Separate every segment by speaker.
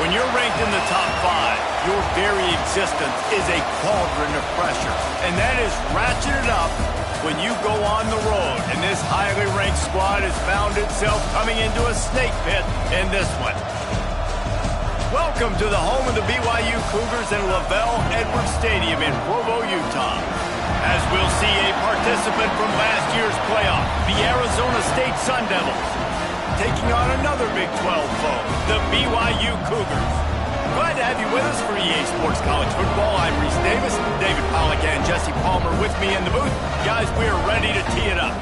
Speaker 1: When you're ranked in the top 5, your very existence is a cauldron of pressure. And that is ratcheted up when you go on the road. And this highly ranked squad has found itself coming into a snake pit in this one. Welcome to the home of the BYU Cougars in Lavelle Edwards Stadium in Provo, Utah. As we'll see a participant from last year's playoff, the Arizona State Sun Devils, taking on another Big 12 foe, the BYU Cougars. Glad to have you with us for EA Sports College Football. I'm Reese Davis, David Pollack and Jesse Palmer with me in the booth. Guys, we are ready to tee it up.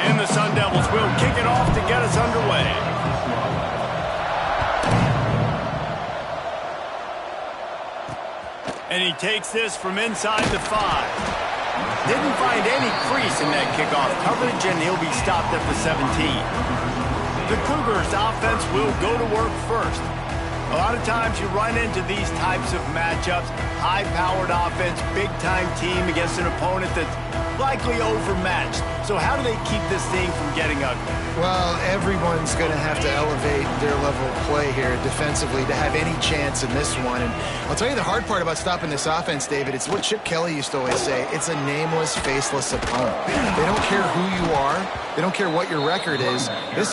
Speaker 1: And the Sun Devils will kick it off to get us underway. And he takes this from inside the 5. Didn't find any crease in that kickoff coverage, and he'll be stopped at the 17. The Cougars' offense will go to work first. A lot of times you run into these types of matchups, high-powered offense, big-time team against an opponent that's likely overmatched. So how do they keep this thing from getting ugly?
Speaker 2: Well, everyone's going to have to elevate their level of play here defensively to have any chance in this one. And I'll tell you the hard part about stopping this offense, David, it's what Chip Kelly used to always say. It's a nameless, faceless opponent. They don't care who you are. They don't care what your record is. This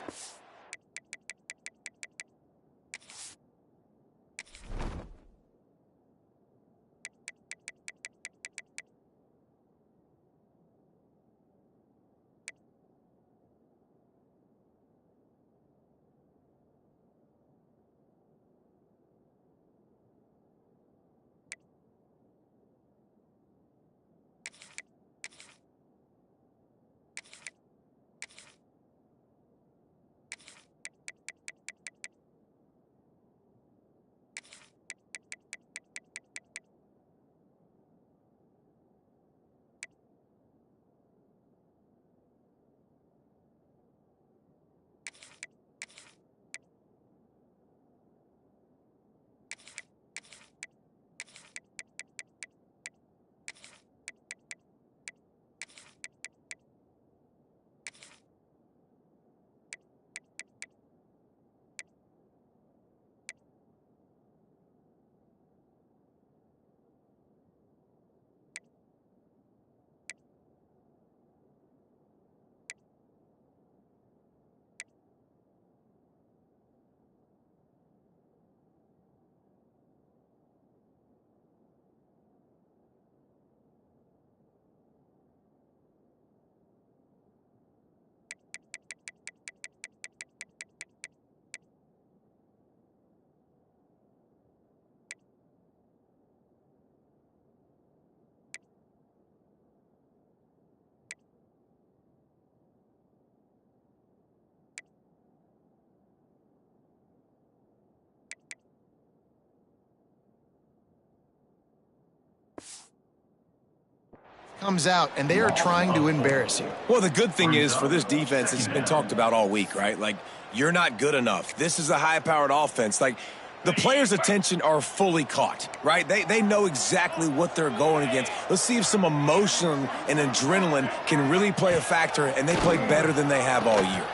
Speaker 2: comes out, and they are trying to embarrass you.
Speaker 3: Well, the good thing is for this defense, it's been talked about all week, right? Like, you're not good enough. This is a high-powered offense. Like, the players' attention are fully caught, right? They know exactly what they're going against. Let's see if some emotion and adrenaline can really play a factor, and they play better than they have all year.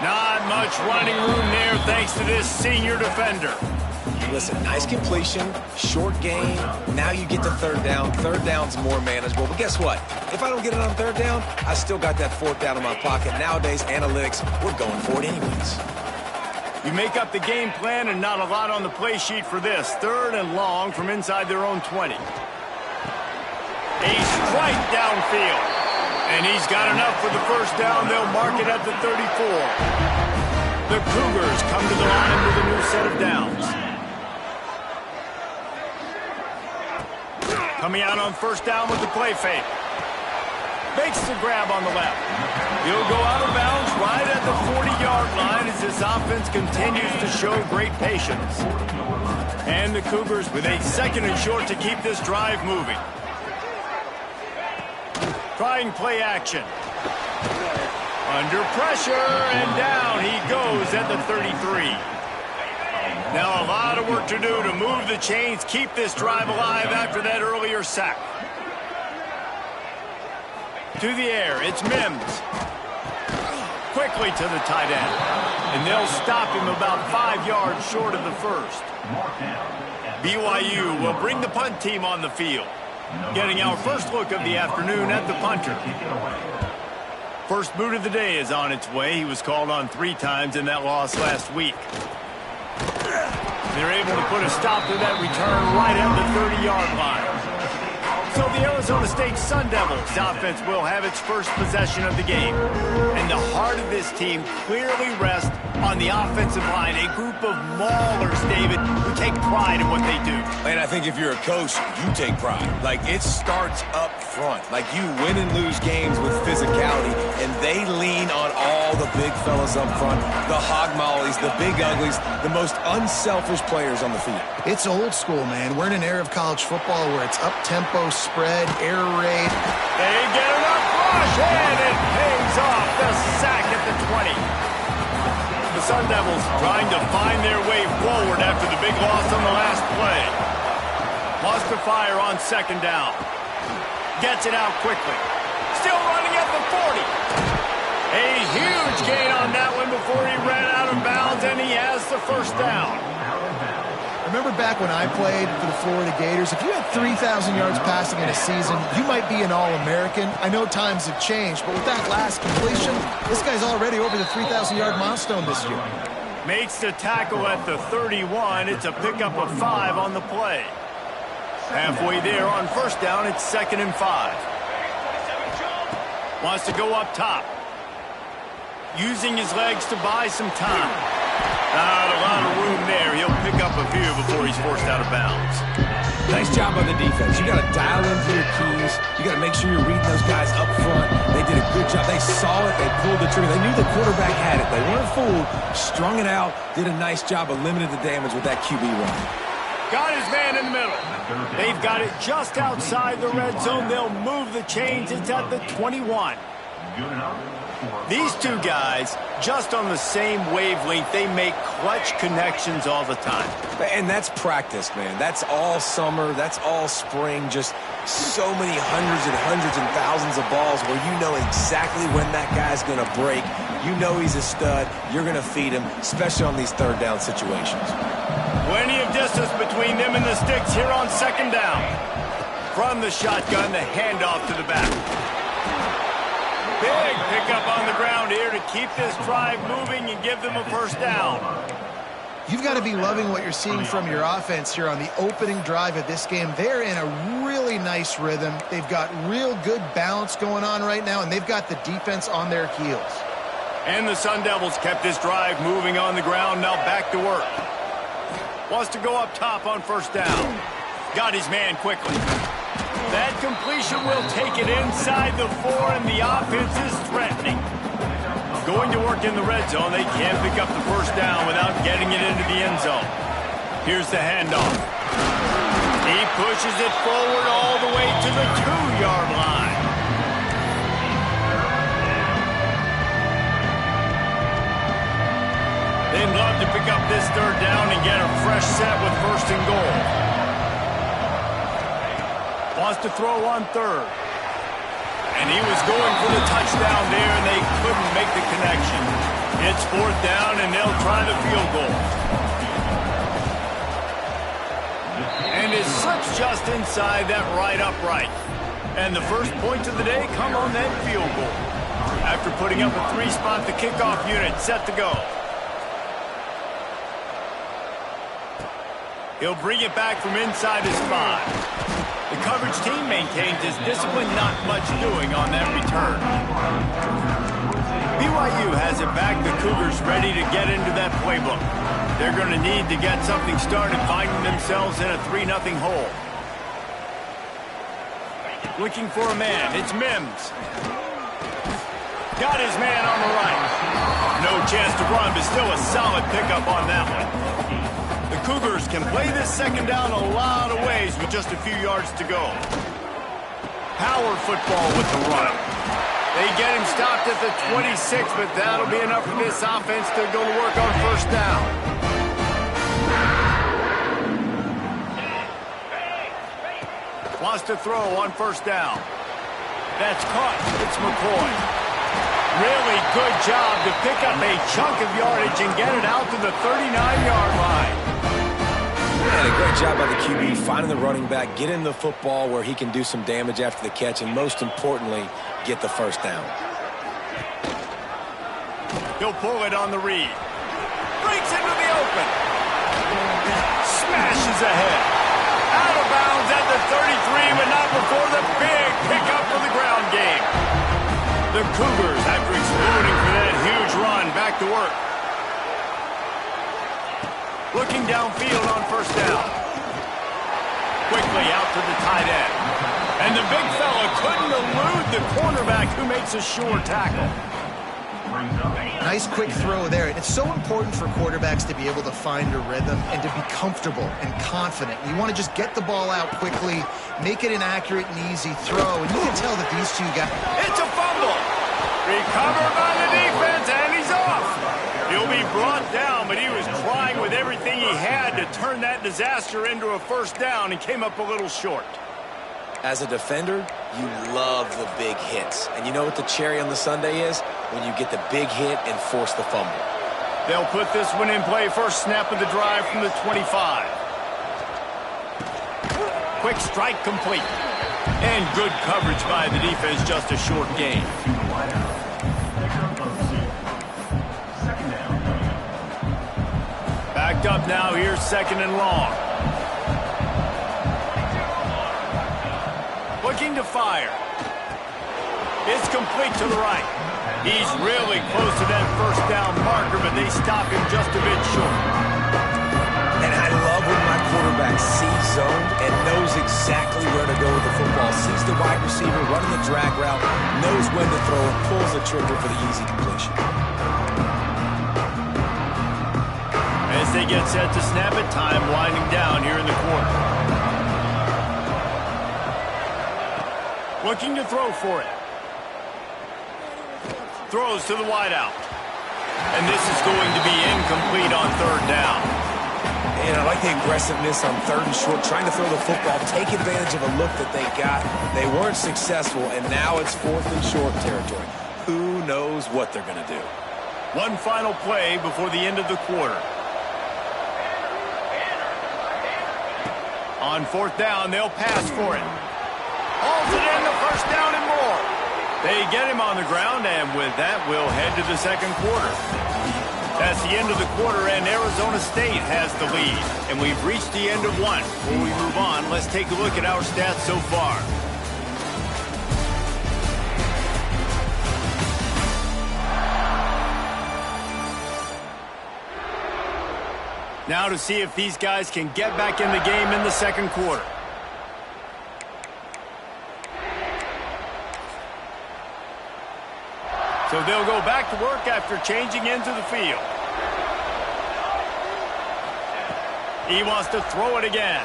Speaker 1: Not much running room there thanks to this senior defender.
Speaker 3: Listen, nice completion, short gain. Now you get to third down. Third down's more manageable. But guess what? If I don't get it on third down, I still got that fourth down in my pocket. Nowadays, analytics, we're going for it anyways.
Speaker 1: You make up the game plan and not a lot on the play sheet for this. Third and long from inside their own 20. A strike downfield. And he's got enough for the first down. They'll mark it at the 34. The Cougars come to the line with a new set of downs. Coming out on first down with the play fake. Makes the grab on the left. He'll go out of bounds right at the 40-yard line as this offense continues to show great patience. And the Cougars with a second and short to keep this drive moving. Trying play action. Under pressure, and down he goes at the 33. Now a lot of work to do to move the chains, keep this drive alive after that earlier sack. To the air, it's Mims. Quickly to the tight end. And they'll stop him about 5 yards short of the first. BYU will bring the punt team on the field. Getting our first look of the afternoon at the punter. First boot of the day is on its way. He was called on 3 times in that loss last week. They're able to put a stop to that return right at the 30-yard line. So the Arizona State Sun Devils offense will have its first possession of the game. And the heart of this team clearly rests on the offensive line, a group of maulers, David, who take pride in what they do.
Speaker 3: And I think if you're a coach, you take pride. Like, it starts up front. Like, you win and lose games with physicality, and they lean on all the big fellas up front, the hog mollies, the big uglies, the most unselfish players on the field.
Speaker 2: It's old school, man. We're in an era of college football where it's up-tempo, spread, air raid.
Speaker 1: They get enough rush, and it pays off. The sack at the 20. The Sun Devils trying to find their way forward after the big loss on the last play. Wants to fire on second down. Gets it out quickly. Still running at the 40. A huge gain on that one before he ran out of bounds, and he has the first down.
Speaker 2: Remember back when I played for the Florida Gators, if you had 3,000 yards passing in a season, you might be an All-American. I know times have changed, but with that last completion, this guy's already over the 3,000-yard milestone this year.
Speaker 1: Makes the tackle at the 31. It's a pickup of 5 on the play. Halfway there on first down, it's 2nd and 5. Wants to go up top. Using his legs to buy some time. Not a lot of room there. He'll pick up a few before he's forced out of bounds.
Speaker 3: Nice job on the defense. You got to dial into your keys. You got to make sure you're reading those guys up front. They did a good job. They saw it. They pulled the trigger. They knew the quarterback had it. They weren't fooled. Strung it out. Did a nice job of limiting the damage with that QB run.
Speaker 1: Got his man in the middle. They've got it just outside the red zone. They'll move the chains. It's at the 21. These two guys, just on the same wavelength, they make clutch connections all the time.
Speaker 3: And that's practice, man. That's all summer. That's all spring. Just so many hundreds and thousands of balls where you know exactly when that guy's going to break. You know he's a stud. You're going to feed him, especially on these third down situations.
Speaker 1: Plenty of distance between them and the sticks here on second down. From the shotgun, the handoff to the back. Big pickup on the ground here to keep this drive moving and give them a first down.
Speaker 2: You've got to be loving what you're seeing from your offense here on the opening drive of this game. They're in a really nice rhythm. They've got real good balance going on right now, and they've got the defense on their heels.
Speaker 1: And the Sun Devils kept this drive moving on the ground. Now back to work. Wants to go up top on first down. Got his man quickly. That completion will take it inside the 4, and the offense is threatening. Going to work in the red zone, they can't pick up the first down without getting it into the end zone. Here's the handoff. He pushes it forward all the way to the 2-yard line. They'd love to pick up this third down and get a fresh set with first and goal. Wants to throw on third. And he was going for the touchdown there, and they couldn't make the connection. It's 4th down, and they'll try the field goal. And it slips just inside that right upright. And the first points of the day come on that field goal. After putting up a 3-spot, the kickoff unit set to go. He'll bring it back from inside his 5. The coverage team maintains his discipline, not much doing on that return. BYU has it back. The Cougars ready to get into that playbook. They're going to need to get something started, finding themselves in a 3-0 hole. Looking for a man. It's Mims. Got his man on the right. No chance to run, but still a solid pickup on that one. The Cougars can play this second down a lot of ways with just a few yards to go. Power football with the run. They get him stopped at the 26, but that'll be enough for this offense to go to work on first down. Wants to throw on first down. That's caught. It's McCoy. Really good job to pick up a chunk of yardage and get it out to the 39-yard line.
Speaker 3: And a great job by the QB finding the running back, getting the football where he can do some damage after the catch, and most importantly, get the first down.
Speaker 1: He'll pull it on the read. Breaks into the open. Smashes ahead. Out of bounds at the 33, but not before the big pickup for the ground game. The Cougars, after exploding for that huge run, back to work. Looking downfield on first down. Quickly out to the tight end. And the big fella couldn't elude the cornerback who makes a sure tackle.
Speaker 2: Nice quick throw there. It's so important for quarterbacks to be able to find a rhythm and to be comfortable and confident. You want to just get the ball out quickly, make it an accurate and easy throw, and you can tell that these two guys...
Speaker 1: It's a fumble. Recovered by the defense, and he's off. He'll be brought down, but he was trying with everything he had to turn that disaster into a first down and came up a little short.
Speaker 3: As a defender, you love the big hits. And you know what the cherry on the sundae is? When you get the big hit and force the fumble.
Speaker 1: They'll put this one in play. First snap of the drive from the 25. Quick strike complete. And good coverage by the defense, just a short gain. Backed up now, here's second and long. Looking to fire. It's complete to the right. He's really close to that first down marker, but they stop him just a bit short.
Speaker 3: And I love when my quarterback sees zone and knows exactly where to go with the football. Sees the wide receiver running the drag route, knows when to throw, and pulls the trigger for the easy completion.
Speaker 1: As they get set to snap it, time winding down here in the quarter. Looking to throw for it. Throws to the wideout. And this is going to be incomplete on third down.
Speaker 3: And I like the aggressiveness on third and short, trying to throw the football, take advantage of a look that they got. They weren't successful, and now it's fourth and short territory. Who knows what they're going to do?
Speaker 1: One final play before the end of the quarter. On fourth down, they'll pass for it. Hauls it in, the first down and more. They get him on the ground, and with that, we'll head to the second quarter. That's the end of the quarter, and Arizona State has the lead. And we've reached the end of one. Before we move on, let's take a look at our stats so far. Now to see if these guys can get back in the game in the second quarter. So they'll go back to work after changing into the field. He wants to throw it again.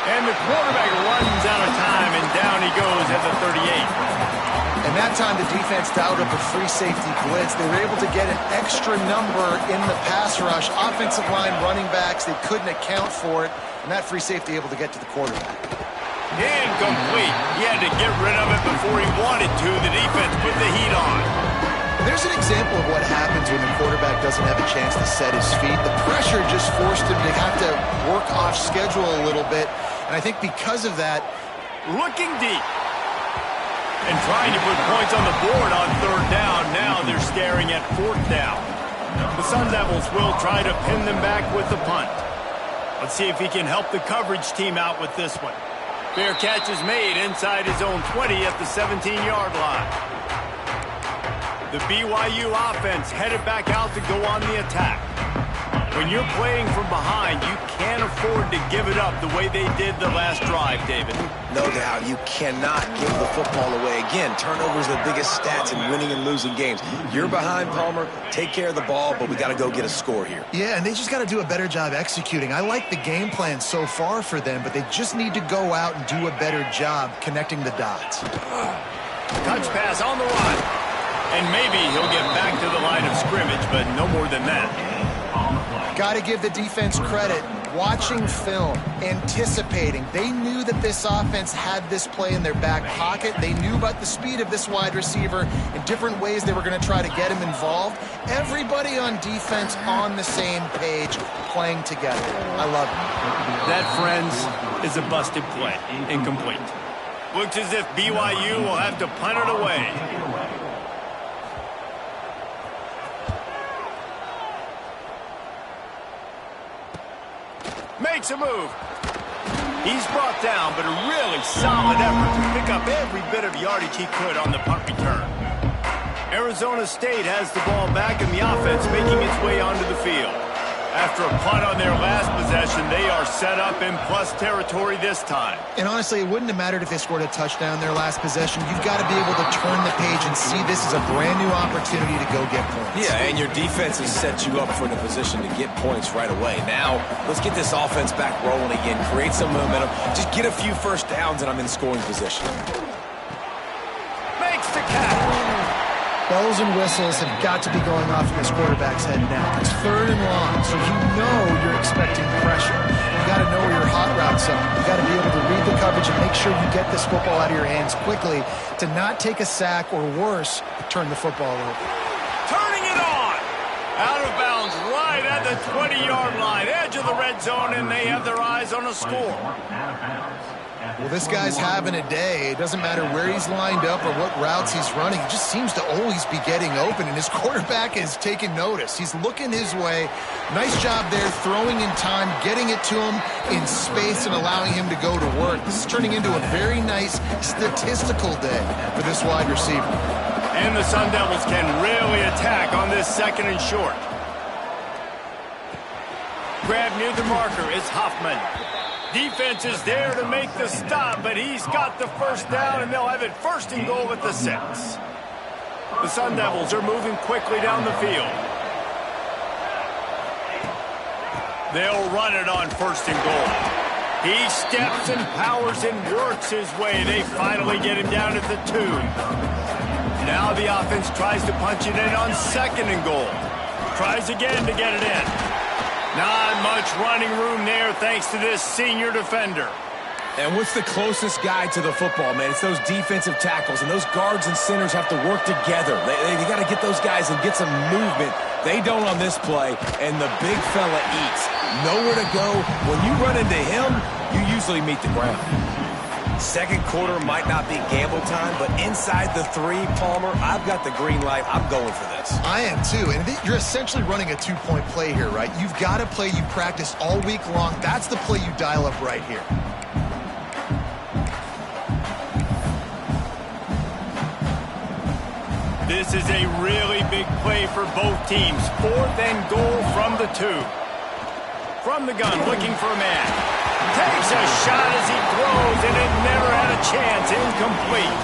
Speaker 1: And the quarterback runs out of time, and down he goes at the 38.
Speaker 2: And that time the defense dialed up a free safety blitz. They were able to get an extra number in the pass rush. Offensive line running backs, they couldn't account for it. And that free safety able to get to the quarterback.
Speaker 1: Incomplete. He had to get rid of it before he wanted to. The defense put the heat on.
Speaker 2: And there's an example of what happens when the quarterback doesn't have a chance to set his feet. The pressure just forced him to have to work off schedule a little bit. And I think because of that,
Speaker 1: looking deep. And trying to put points on the board on third down. Now they're staring at fourth down. The Sun Devils will try to pin them back with the punt. Let's see if he can help the coverage team out with this one. Fair catch is made inside his own 20 at the 17-yard line. The BYU offense headed back out to go on the attack. When you're playing from behind, you can't afford to give it up the way they did the last drive, David.
Speaker 3: No doubt. You cannot give the football away. Again, turnovers are the biggest stats in winning and losing games. You're behind, Palmer. Take care of the ball, but we got to go get a score here.
Speaker 2: Yeah, and they just got to do a better job executing. I like the game plan so far for them, but they just need to go out and do a better job connecting the dots.
Speaker 1: Touch pass on the run. And maybe he'll get back to the line of scrimmage, but no more than that.
Speaker 2: Got to give the defense credit. watching film, anticipating. They knew that this offense had this play in their back pocket. They knew about the speed of this wide receiver and different ways they were going to try to get him involved. Everybody on defense on the same page, playing together. I love it.
Speaker 1: That, friends, is a busted play. Incomplete. Looks as if BYU will have to punt it away. Makes a move. He's brought down, but a really solid effort to pick up every bit of yardage he could on the punt return. Arizona State has the ball back and the offense making its way onto the field. After a punt on their last possession, they are set up in plus territory this time.
Speaker 2: And honestly, it wouldn't have mattered if they scored a touchdown their last possession. You've got to be able to turn the page and see this is a brand new opportunity to go get points.
Speaker 3: Yeah, and your defense has set you up for the position to get points right away. Now, let's get this offense back rolling again, create some momentum, just get a few first downs, and I'm in scoring position.
Speaker 1: Makes the catch.
Speaker 2: Bells and whistles have got to be going off in this quarterback's head now. It's 3rd and long, so you know you're expecting pressure. You got to know where your hot routes are. You got to be able to read the coverage and make sure you get this football out of your hands quickly to not take a sack or worse, turn the football over.
Speaker 1: Turning it on. Out of bounds right at the 20-yard line. Edge of the red zone, and they have their eyes on a score.
Speaker 2: Well, this guy's having a day. It doesn't matter where he's lined up or what routes he's running. He just seems to always be getting open, and his quarterback is taking notice. He's looking his way. Nice job there, throwing in time, getting it to him in space and allowing him to go to work. This is turning into a very nice statistical day for this wide receiver.
Speaker 1: And the Sun Devils can really attack on this 2nd and short. Grab near the marker is Hoffman. Defense is there to make the stop, but he's got the first down, and they'll have it 1st and goal at the 6. The Sun Devils are moving quickly down the field. They'll run it on 1st and goal. He steps and powers and works his way. They finally get him down at the 2. Now the offense tries to punch it in on 2nd and goal. Tries again to get it in. Not much running room there thanks to this senior defender.
Speaker 3: And what's the closest guy to the football, man? It's those defensive tackles, and those guards and centers have to work together. They got to get those guys and get some movement. They don't on this play, and the big fella eats. Nowhere to go. When you run into him, you usually meet the ground. 2nd quarter might not be gamble time, but inside the 3, Palmer, I've got the green light. I'm going for this.
Speaker 2: I am too, and you're essentially running a 2-point play here, right? You've got a play you practice all week long. That's the play you dial up right here.
Speaker 1: This is a really big play for both teams. 4th and goal from the 2. From the gun, looking for a man. Takes a shot as he throws, and it never had a chance. Incomplete.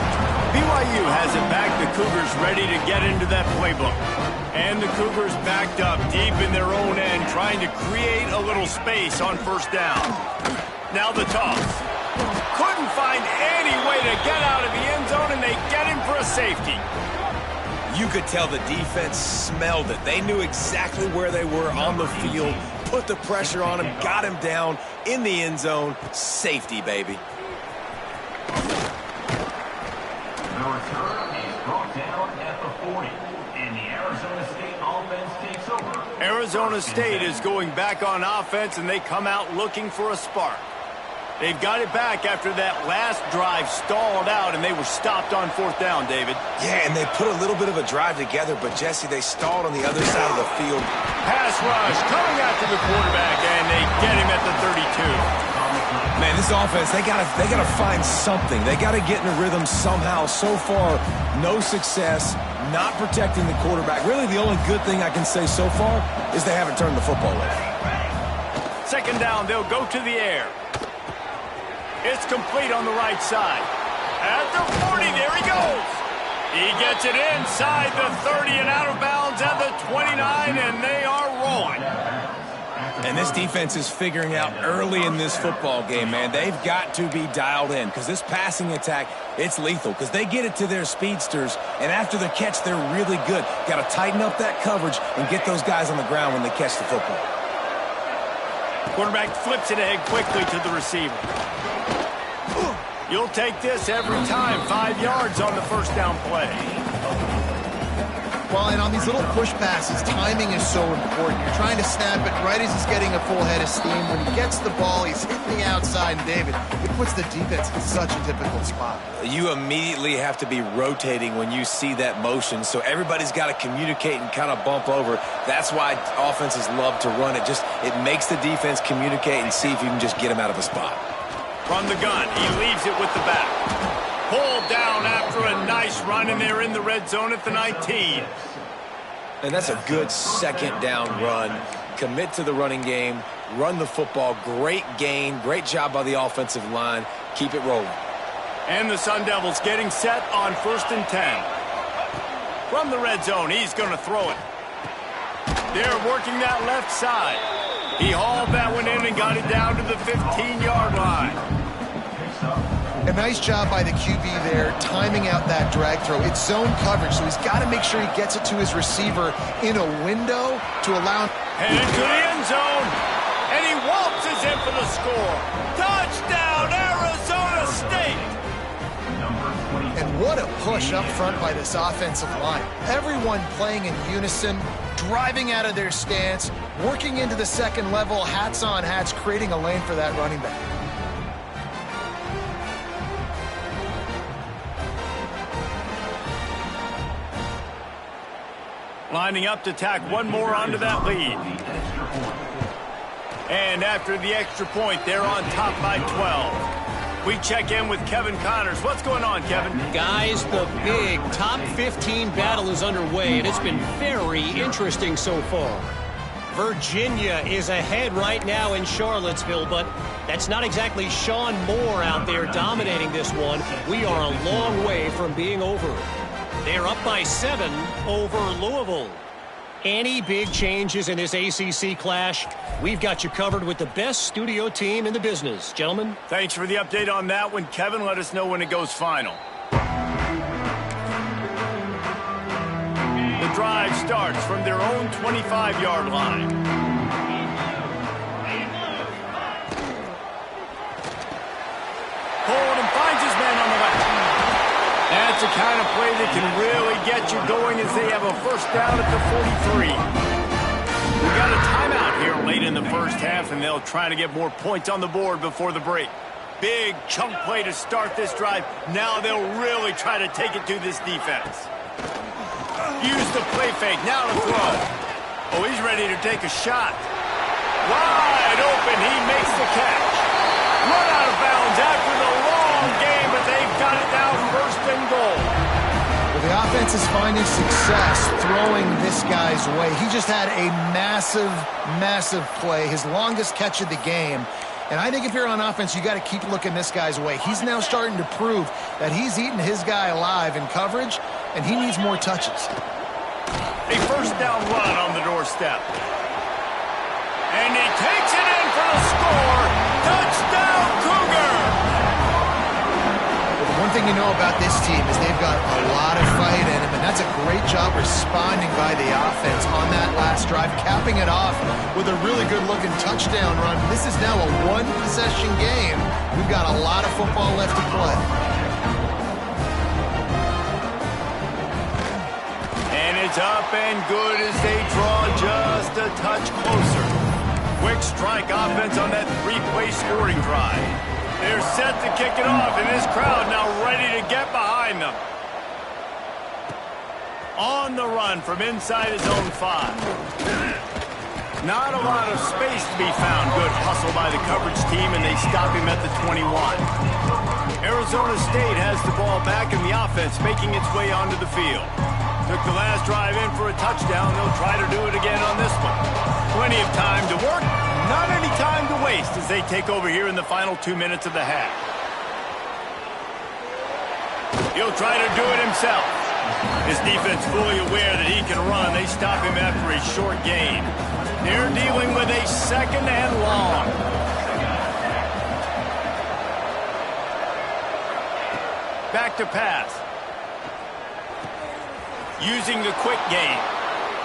Speaker 1: BYU has it back. The Cougars ready to get into that playbook. And the Cougars backed up deep in their own end, trying to create a little space on 1st down. Now the toss. Couldn't find any way to get out of the end zone, and they get him for a safety.
Speaker 3: You could tell the defense smelled it. They knew exactly where they were on the field, put the pressure on him, got him down in the end zone. Safety, baby.
Speaker 4: The return is brought down at the 40, and the Arizona State offense takes over.
Speaker 1: Arizona State is going back on offense, and they come out looking for a spark. They've got it back after that last drive stalled out, and they were stopped on 4th down, David.
Speaker 3: Yeah, and they put a little bit of a drive together, but, Jesse, they stalled on the other side of the field.
Speaker 1: Pass rush coming after the quarterback, and they get him at the 32.
Speaker 3: Man, this offense, they gotta find something. They got to get in a rhythm somehow. So far, no success, not protecting the quarterback. Really, the only good thing I can say so far is they haven't turned the football over.
Speaker 1: 2nd down, they'll go to the air. It's complete on the right side. At the 40, there he goes. He gets it inside the 30 and out of bounds at the 29, and they are rolling.
Speaker 3: And this defense is figuring out early in this football game, man. They've got to be dialed in because this passing attack, it's lethal because they get it to their speedsters, and after the catch, they're really good. Got to tighten up that coverage and get those guys on the ground when they catch the football.
Speaker 1: Quarterback flips it ahead quickly to the receiver. You'll take this every time. 5 yards on the first down play.
Speaker 2: Well, and on these little push passes, timing is so important. You're trying to snap it right as he's getting a full head of steam. When he gets the ball, he's hitting the outside, and David, it puts the defense in such a difficult spot.
Speaker 3: You immediately have to be rotating when you see that motion, so everybody's got to communicate and kind of bump over. That's why offenses love to run it. It makes the defense communicate and see if you can just get him out of a spot.
Speaker 1: From the gun, he leaves it with the back. Pulled down after a nice run, and they're in the red zone at the 19.
Speaker 3: And that's a good second down run. Commit to the running game, run the football. Great gain, great job by the offensive line. Keep it rolling.
Speaker 1: And the Sun Devils getting set on 1st and 10. From the red zone, he's going to throw it. They're working that left side. He hauled that one in and got it down to the 15-yard line.
Speaker 2: A nice job by the QB there, timing out that drag throw. It's zone coverage, so he's got to make sure he gets it to his receiver in a window to allow him.
Speaker 1: Headed to the end zone, and he waltzes in for the score. Touchdown, Arizona State!
Speaker 2: And what a push up front by this offensive line. Everyone playing in unison, driving out of their stance, working into the second level, hats on hats, creating a lane for that running back.
Speaker 1: Lining up to tack one more onto that lead. And after the extra point, they're on top by 12. We check in with Kevin Connors. What's going on, Kevin?
Speaker 5: Guys, the big top 15 battle is underway, and it's been very interesting so far. Virginia is ahead right now in Charlottesville, but that's not exactly Sean Moore out there dominating this one. We are a long way from being over. They're up by 7 over Louisville. Any big changes in this ACC clash? We've got you covered with the best studio team in the business. Gentlemen?
Speaker 1: Thanks for the update on that one, Kevin. Let us know when it goes final. The drive starts from their own 25-yard line. Hold and finds his man on the left. That's the kind of play that can really get you going as they have a first down at the 43. We got a timeout here late in the first half, and they'll try to get more points on the board before the break. Big chunk play to start this drive. Now they'll really try to take it to this defense. Use the play fake. Now to throw. Oh, he's ready to take a shot. Wide open. He makes the catch. Run out of bounds after the long game, but they've got it down first and goal.
Speaker 2: Well, the offense is finding success throwing this guy's way. He just had a massive, massive play, his longest catch of the game. And I think if you're on offense, you got to keep looking this guy's way. He's now starting to prove that he's eating his guy alive in coverage, and he needs more touches.
Speaker 1: A first down run on the doorstep. And he takes it in for the score. Touchdown, Cougar!
Speaker 2: Well, the one thing you know about this team is they've got a lot of fight in them, and that's a great job responding by the offense on that last drive, capping it off with a really good-looking touchdown run. This is now a one-possession game. We've got a lot of football left to play.
Speaker 1: And it's up and good as they draw just a touch closer. Quick strike offense on that three-play scoring drive. They're set to kick it off, and this crowd now ready to get behind them. On the run from inside his own 5. Not a lot of space to be found. Good hustle by the coverage team, and they stop him at the 21. Arizona State has the ball back, and the offense making its way onto the field. Took the last drive in for a touchdown. They'll try to do it again on this one. Plenty of time to work, not any time to waste as they take over here in the final 2 minutes of the half. He'll try to do it himself. His defense fully aware that he can run. They stop him after a short gain. They're dealing with a second and long. Back to pass. Using the quick game.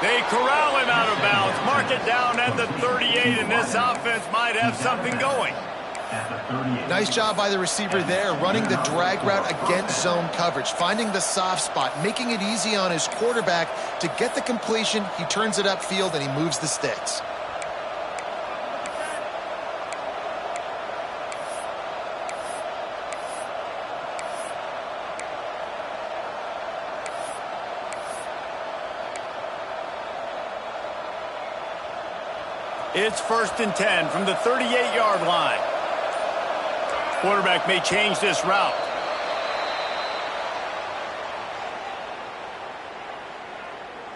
Speaker 1: They corral him out of bounds. Mark it down at the 38, and this offense might have something going.
Speaker 2: Nice job by the receiver there, running the drag route against zone coverage, finding the soft spot, making it easy on his quarterback to get the completion. He turns it upfield, and he moves the sticks.
Speaker 1: It's 1st and 10 from the 38-yard line. Quarterback may change this route.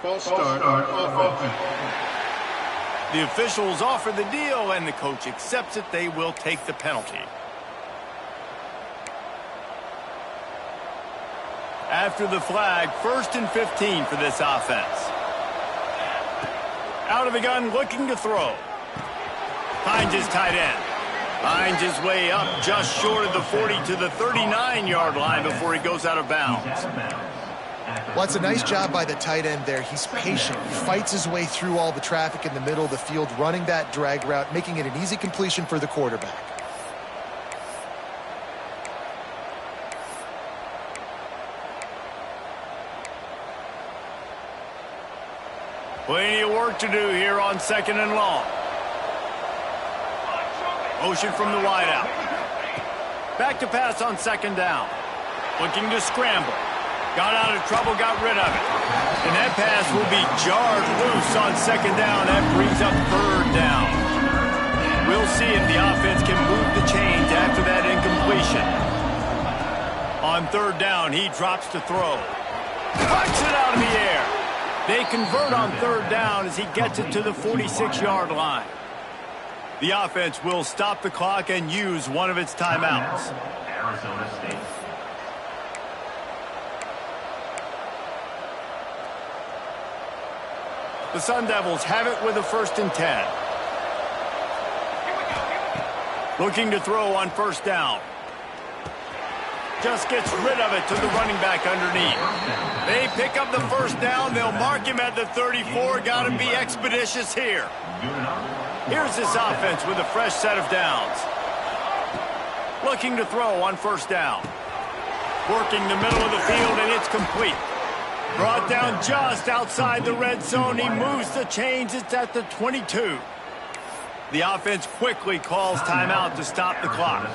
Speaker 6: False start offense.
Speaker 1: The officials offer the deal, and the coach accepts it. They will take the penalty. After the flag, 1st and 15 for this offense. Out of the gun, looking to throw. Finds his tight end. Finds his way up just short of the 40 to the 39-yard line before he goes out of bounds.
Speaker 2: Well, it's a nice job by the tight end there. He's patient. He fights his way through all the traffic in the middle of the field, running that drag route, making it an easy completion for the quarterback.
Speaker 1: Plenty of work to do here on 2nd and long. Motion from the wideout. Back to pass on 2nd down. Looking to scramble. Got out of trouble, got rid of it. And that pass will be jarred loose on 2nd down. That brings up 3rd down. We'll see if the offense can move the chains after that incompletion. On 3rd down, he drops to throw. Punch it out of the air. They convert on 3rd down as he gets it to the 46-yard line. The offense will stop the clock and use one of its timeouts.
Speaker 4: Arizona State.
Speaker 1: The Sun Devils have it with a 1st and 10. Looking to throw on 1st down. Just gets rid of it to the running back underneath. They pick up the 1st down. They'll mark him at the 34. Got to be expeditious here. Here's this offense with a fresh set of downs. Looking to throw on 1st down. Working the middle of the field, and it's complete. Brought down just outside the red zone. He moves the chains. It's at the 22. The offense quickly calls timeout to stop the clock.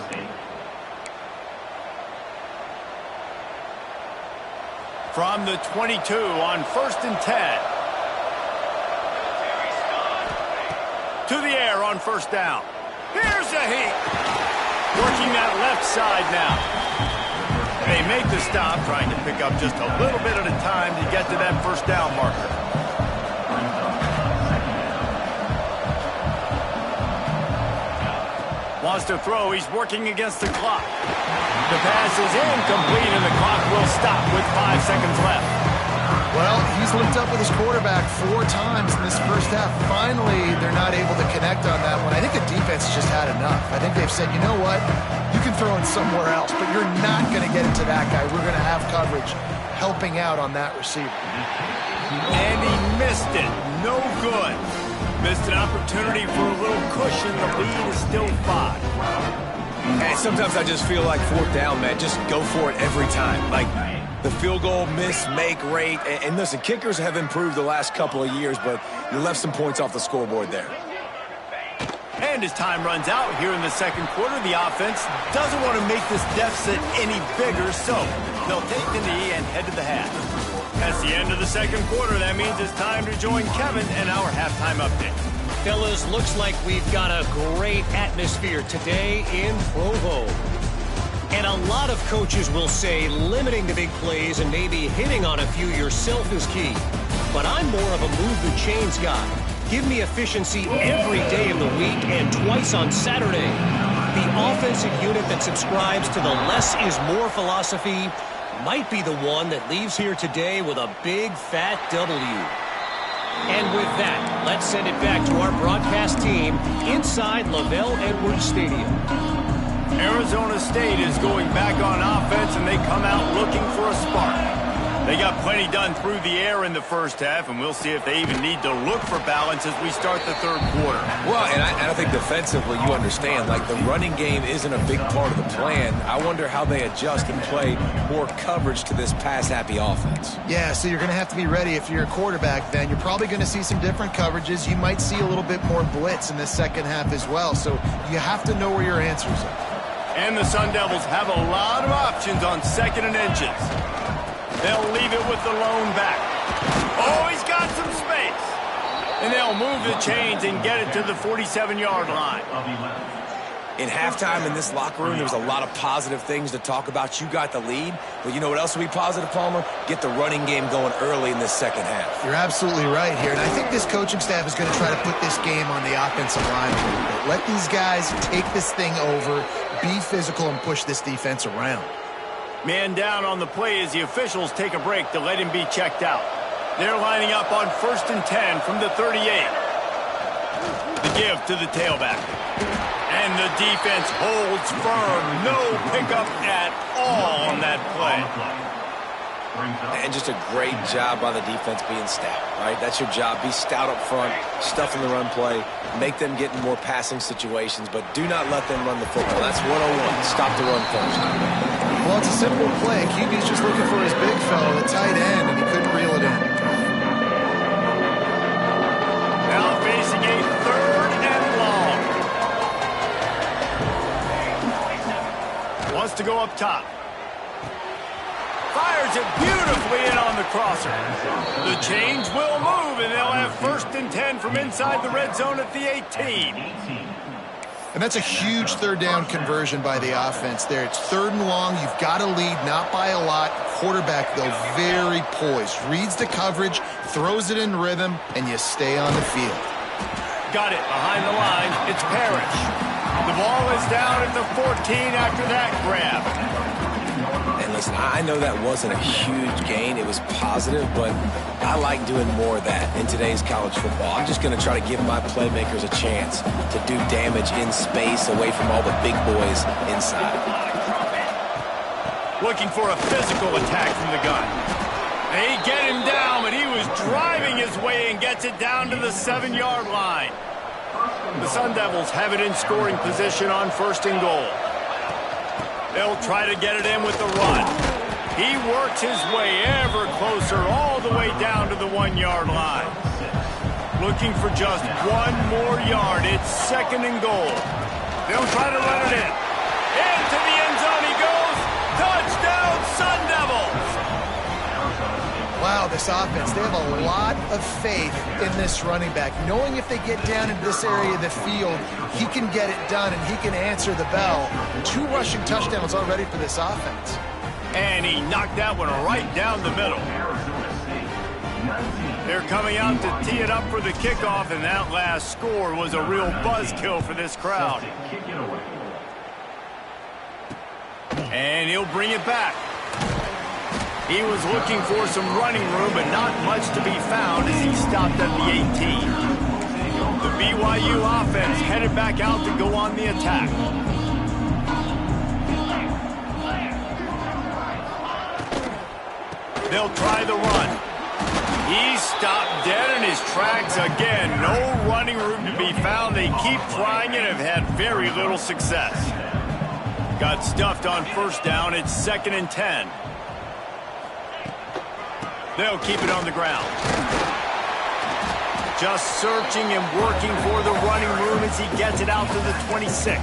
Speaker 1: From the 22 on 1st and 10. To the air on 1st down. Here's a heat. Working that left side now. They make the stop, trying to pick up just a little bit at a time to get to that 1st down marker. Wants to throw. He's working against the clock. The pass is incomplete, and the clock will stop with 5 seconds left.
Speaker 2: Well, he's linked up with his quarterback 4 times in this first half. Finally, they're not able to connect on that one. I think the defense has just had enough. I think they've said, you know what? You can throw it somewhere else, but you're not going to get it to that guy. We're going to have coverage helping out on that receiver.
Speaker 1: And he missed it. No good. Missed an opportunity for a little cushion. The lead is still 5.
Speaker 3: Hey, sometimes I just feel like 4th down, man. Just go for it every time. Like the field goal miss-make rate. And listen, kickers have improved the last couple of years, but you left some points off the scoreboard there.
Speaker 1: And as time runs out here in the 2nd quarter, the offense doesn't want to make this deficit any bigger, so they'll take the knee and head to the half. That's the end of the 2nd quarter. That means it's time to join Kevin and our halftime update.
Speaker 5: Fellas, looks like we've got a great atmosphere today in Provo. And a lot of coaches will say limiting the big plays and maybe hitting on a few yourself is key. But I'm more of a move the chains guy. Give me efficiency every day of the week and twice on Saturday. The offensive unit that subscribes to the less is more philosophy might be the one that leaves here today with a big fat W. And with that, let's send it back to our broadcast team inside Lavelle Edwards Stadium.
Speaker 1: Arizona State is going back on offense, and they come out looking for a spark. They got plenty done through the air in the first half, and we'll see if they even need to look for balance as we start the third quarter.
Speaker 3: Well, and I think defensively, you understand, like the running game isn't a big part of the plan. I wonder how they adjust and play more coverage to this pass-happy offense.
Speaker 2: Yeah, so you're going to have to be ready if you're a quarterback then. You're probably going to see some different coverages. You might see a little bit more blitz in the second half as well, so you have to know where your answers are.
Speaker 1: And the Sun Devils have a lot of options on second and inches. They'll leave it with the lone back. Oh, he's got some space. And they'll move the chains and get it to the 47-yard line.
Speaker 3: In halftime in this locker room, there was a lot of positive things to talk about. You got the lead, but you know what else will be positive, Palmer? Get the running game going early in this second half.
Speaker 2: You're absolutely right here, and I think this coaching staff is going to try to put this game on the offensive line a little bit. Let these guys take this thing over, be physical, and push this defense around.
Speaker 1: Man down on the play as the officials take a break to let him be checked out. They're lining up on 1st and 10 from the 38. The give to the tailback. And the defense holds firm. No pickup at all on that play.
Speaker 3: And just a great job by the defense being stout, right? That's your job. Be stout up front, stuff in the run play, make them get in more passing situations, but do not let them run the football. That's 101. Stop the run first.
Speaker 2: Well, it's a simple play. QB's just looking for his big fella, the tight end, and he couldn't reel it in.
Speaker 1: Now facing a 3rd and long. Wants to go up top. Fires it beautifully in on the crosser. The chains will move, and they'll have 1st and 10 from inside the red zone at the 18.
Speaker 2: And that's a huge third down conversion by the offense there. It's 3rd and long. You've got to lead, not by a lot. Quarterback, though, very poised. Reads the coverage, throws it in rhythm, and you stay on the field.
Speaker 1: Got it behind the line. It's Parrish. The ball is down at the 14 after that grab.
Speaker 3: And listen, I know that wasn't a huge gain. It was positive, but I like doing more of that in today's college football. I'm just going to try to give my playmakers a chance to do damage in space away from all the big boys inside.
Speaker 1: Looking for a physical attack from the gun. They get him down, but he was driving his way and gets it down to the 7-yard line. The Sun Devils have it in scoring position on 1st and goal. They'll try to get it in with the run. He works his way ever closer all the way down to the 1-yard line. Looking for just 1 more yard. It's 2nd and goal. They'll try to let it in. Into the end zone he goes. Touchdown, Sun Devils!
Speaker 2: Wow, this offense, they have a lot of faith in this running back. Knowing if they get down into this area of the field, he can get it done and he can answer the bell. 2 rushing touchdowns already for this offense.
Speaker 1: And he knocked that one right down the middle. They're coming out to tee it up for the kickoff, and that last score was a real buzzkill for this crowd. And he'll bring it back. He was looking for some running room, but not much to be found as he stopped at the 18. The BYU offense headed back out to go on the attack. They'll try the run. He's stopped dead in his tracks again. No running room to be found. They keep trying and have had very little success. Got stuffed on 1st down. It's 2nd and 10. They'll keep it on the ground. Just searching and working for the running room as he gets it out to the 26.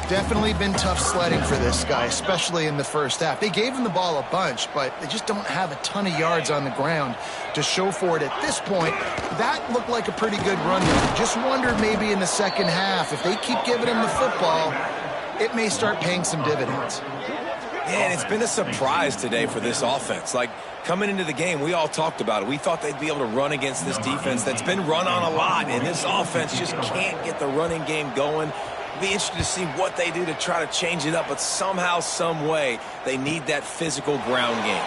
Speaker 2: Definitely been tough sledding for this guy, especially in the first half. They gave him the ball a bunch, but they just don't have a ton of yards on the ground to show for it at this point. That looked like a pretty good run. Just wondered maybe in the second half, if they keep giving him the football, it may start paying some dividends.
Speaker 3: Yeah, and it's been a surprise today for this offense. Like, coming into the game, we all talked about it. We thought they'd be able to run against this defense that's been run on a lot, and this offense just can't get the running game going. Be interested to see what they do to try to change it up, but somehow, some way, they need that physical ground game.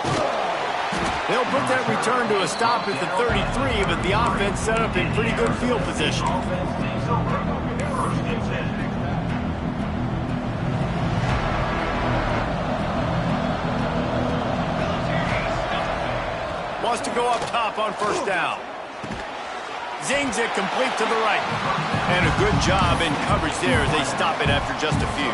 Speaker 1: They'll put that return to a stop at the 33, but the offense set up in pretty good field position. Wants to go up top on first down. Zings it complete to the right. And a good job in coverage there as they stop it after just a few.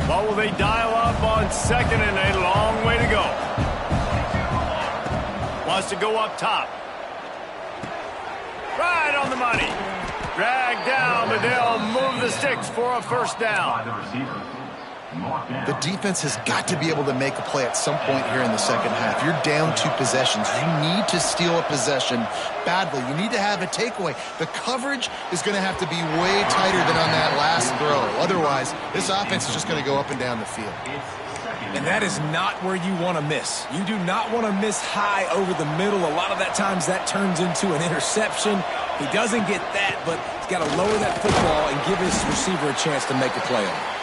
Speaker 1: What will they dial up on second and a long way to go? Wants to go up top. Right on the money. Dragged down, but they'll move the sticks for a first down.
Speaker 2: The defense has got to be able to make a play at some point here in the second half. You're down 2 possessions. You need to steal a possession badly. You need to have a takeaway. The coverage is going to have to be way tighter than on that last throw. Otherwise, this offense is just going to go up and down the field.
Speaker 3: And that is not where you want to miss. You do not want to miss high over the middle. A lot of that times that turns into an interception. He doesn't get that, but he's got to lower that football and give his receiver a chance to make a play on it.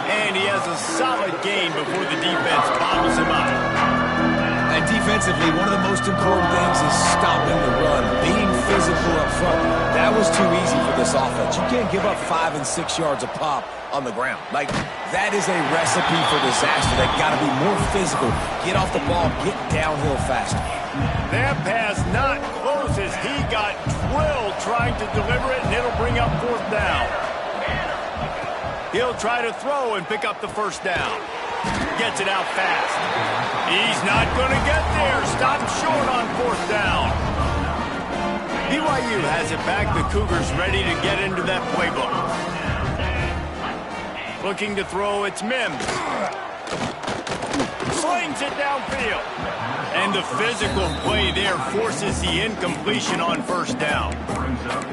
Speaker 1: And he has a solid gain before the defense bottles him up.
Speaker 3: And defensively, one of the most important things is stopping the run, being physical up front. That was too easy for this offense. You can't give up 5 and 6 yards a pop on the ground. Like, that is a recipe for disaster. They've got to be more physical. Get off the ball, get downhill faster.
Speaker 1: That pass not close as he got drilled trying to deliver it, and it'll bring up fourth down. He'll try to throw and pick up the first down. Gets it out fast. He's not going to get there. Stopped short on fourth down. BYU has it back. The Cougars ready to get into that playbook. Looking to throw, it's Mims. Slings it downfield. And the physical play there forces the incompletion on first down.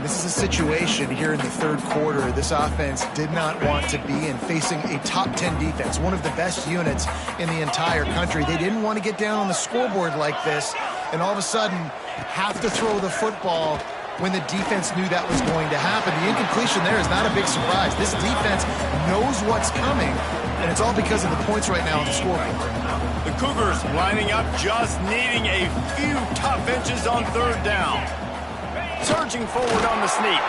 Speaker 2: This is a situation here in the third quarter this offense did not want to be in, facing a top 10 defense, one of the best units in the entire country. They didn't want to get down on the scoreboard like this and all of a sudden have to throw the football when the defense knew that was going to happen. The incompletion there is not a big surprise. This defense knows what's coming, and it's all because of the points right now on the scoreboard.
Speaker 1: The Cougars lining up, just needing a few tough inches on third down. Surging forward on the sneak.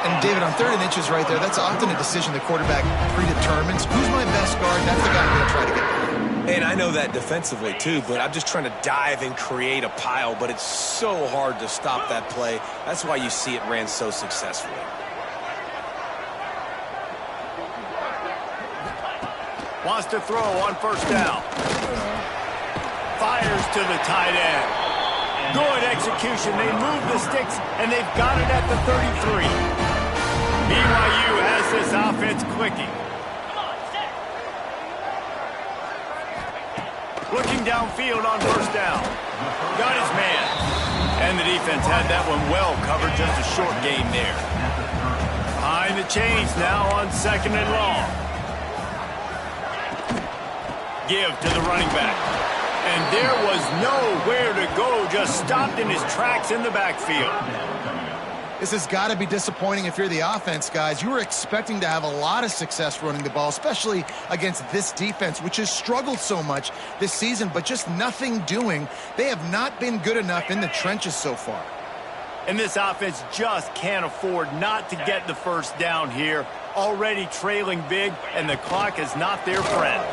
Speaker 2: And David, on 3rd and inches right there, that's often a decision the quarterback predetermines. Who's my best guard? That's the guy I'm going to try to get.
Speaker 3: And I know that defensively too, but I'm just trying to dive and create a pile, but it's so hard to stop that play. That's why you see it ran so successfully.
Speaker 1: Wants to throw on first down. Fires to the tight end. Good execution. They move the sticks, and they've got it at the 33. BYU has this offense clicking. Looking downfield on first down. Got his man. And the defense had that one well covered. Just a short gain there. Behind the chains now on 2nd and long. Give to the running back. And there was nowhere to go, just stopped in his tracks in the backfield.
Speaker 2: This has got to be disappointing if you're the offense, guys. You were expecting to have a lot of success running the ball, especially against this defense, which has struggled so much this season, but just nothing doing. They have not been good enough in the trenches so far.
Speaker 1: And this offense just can't afford not to get the first down here. Already trailing big, and the clock is not their friend.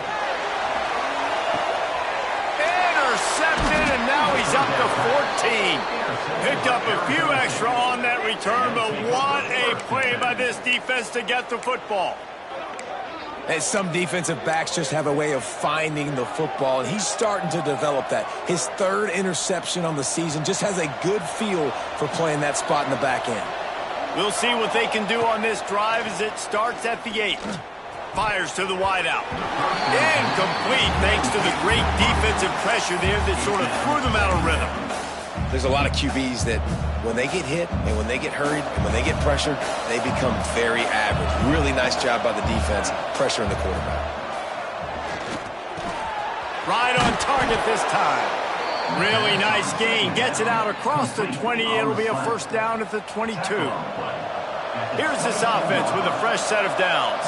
Speaker 1: Intercepted, and now he's up to 14. Picked up a few extra on that return, but what a play by this defense to get the football.
Speaker 3: And some defensive backs just have a way of finding the football, and he's starting to develop that. His 3rd interception on the season, just has a good feel for playing that spot in the back end.
Speaker 1: We'll see what they can do on this drive as it starts at the 8. Fires to the wideout. Incomplete thanks to the great defensive pressure there that sort of threw them out of rhythm.
Speaker 3: There's a lot of QBs that when they get hit and when they get hurried and when they get pressured, they become very average. Really nice job by the defense pressuring the quarterback.
Speaker 1: Right on target this time. Really nice gain. Gets it out across the 20. It'll be a first down at the 22. Here's this offense with a fresh set of downs.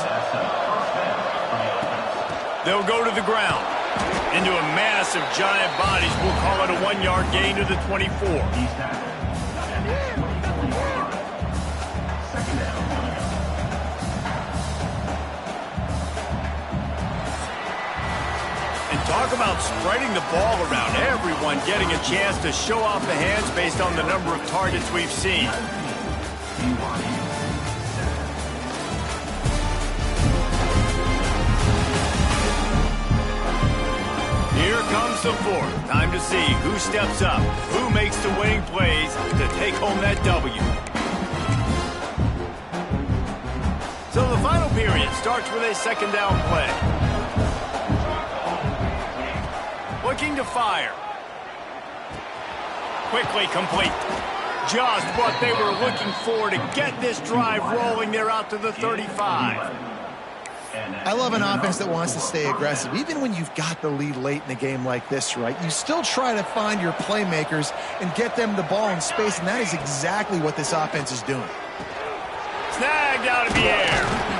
Speaker 1: They'll go to the ground. Into a mass of giant bodies. We'll call it a 1-yard gain to the 24. And talk about spreading the ball around. Everyone getting a chance to show off the hands based on the number of targets we've seen. Here comes the fourth. Time to see who steps up, who makes the winning plays to take home that W. So the final period starts with a second down play. Looking to fire. Quickly complete. Just what they were looking for to get this drive rolling. They're out to the 35.
Speaker 2: I love an offense that wants to stay aggressive. Even when you've got the lead late in a game like this, right, you still try to find your playmakers and get them the ball in space, and that is exactly what this offense is doing.
Speaker 1: Snagged out of the air.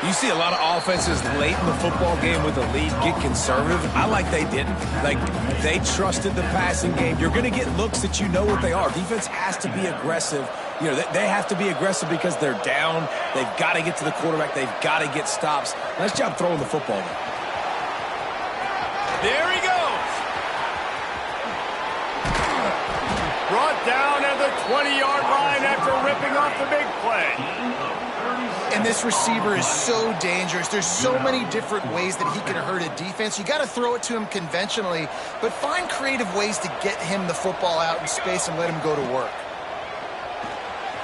Speaker 3: You see a lot of offenses late in the football game with a lead get conservative. I like they didn't. Like, they trusted the passing game. You're going to get looks that you know what they are. Defense has to be aggressive. You know, they have to be aggressive because they're down. They've got to get to the quarterback. They've got to get stops. Nice job throwing the football.
Speaker 1: There he goes. Brought down at the 20-yard line after ripping off the big play.
Speaker 2: And this receiver is so dangerous. There's so many different ways that he can hurt a defense. You got to throw it to him conventionally, but find creative ways to get him the football out in space and let him go to work.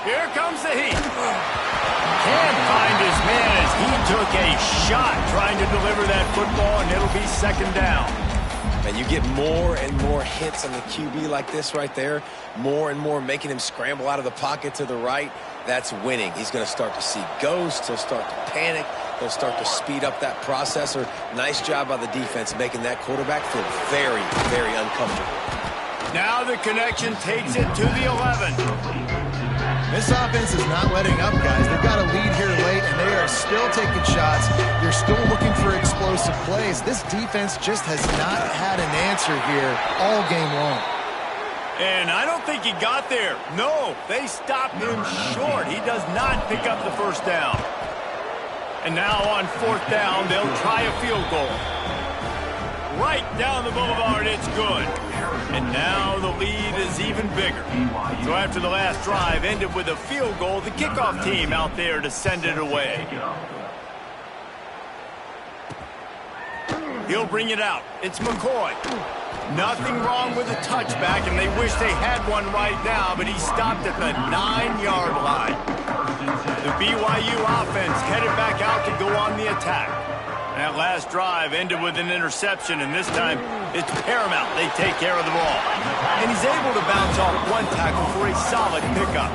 Speaker 1: Here comes the heat. Can't find his man as he took a shot trying to deliver that football, and it'll be second down.
Speaker 3: And you get more and more hits on the QB like this right there, more and more making him scramble out of the pocket to the right. That's winning. He's going to start to see ghosts. He'll start to panic. He'll start to speed up that processor. Nice job by the defense making that quarterback feel very, very uncomfortable.
Speaker 1: Now the connection takes it to the 11.
Speaker 2: This offense is not letting up, guys. They've got a lead here late, and they are still taking shots. They're still looking for explosive plays. This defense just has not had an answer here all game long.
Speaker 1: And I don't think he got there. No, they stopped him short. He does not pick up the first down. And now on fourth down, they'll try a field goal. Right down the boulevard, it's good. And now the lead is even bigger. So after the last drive ended with a field goal, the kickoff team out there to send it away. He'll bring it out. It's McCoy. Nothing wrong with a touchback, and they wish they had one right now, but he stopped at the 9-yard line. The BYU offense headed back out to go on the attack. That last drive ended with an interception, and this time it's paramount they take care of the ball. And he's able to bounce off one tackle for a solid pickup.